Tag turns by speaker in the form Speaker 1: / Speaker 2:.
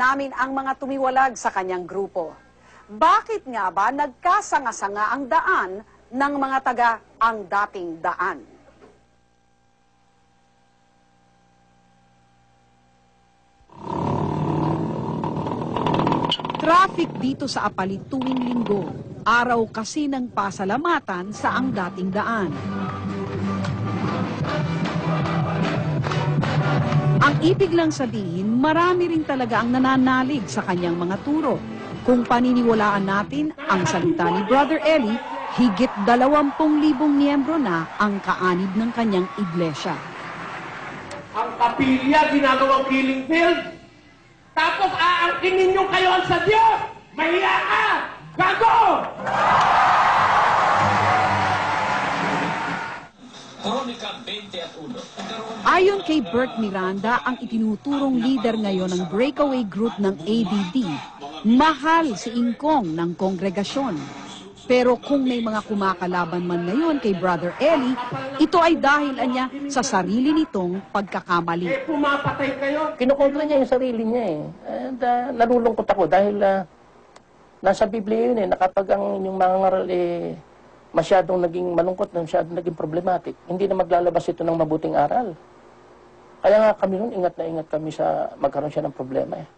Speaker 1: namin ang mga tumiwalag sa kanyang grupo. Bakit nga ba nagkasanga-sanga ang daan ng mga taga ang dating daan? Traffic dito sa Apalit tuwing linggo. Araw kasi ng pasalamatan sa ang dating daan. Ang ibig lang sabihin, marami rin talaga ang nananalig sa kanyang mga turo. Kung paniniwalaan natin ang salita ni Brother Eli, higit 20,000 miyembro na ang kaanib ng kanyang iglesia.
Speaker 2: Ang kapilya ginagawang killing field, tapos aangkinin nyo kayo sa Diyos! Mahiya ka! Gago!
Speaker 1: Ayon kay Bert Miranda, ang itinuturong leader ngayon ng breakaway group ng ADD, mahal si Ingkong ng kongregasyon. Pero kung may mga kumakalaban man ngayon kay Brother Eli, ito ay dahil niya sa sarili nitong pagkakamali.
Speaker 2: Pumapatay kayo!
Speaker 3: Kinukontra niya yung sarili niya eh. And nalulungkot ako dahil nasa Biblia yun eh, na kapag ang inyong mga ngaral masyadong naging malungkot, masyadong naging problematic, hindi na maglalabas ito ng mabuting aral. Kaya nga kami nun, ingat na ingat kami sa magkaroon siya ng problema eh.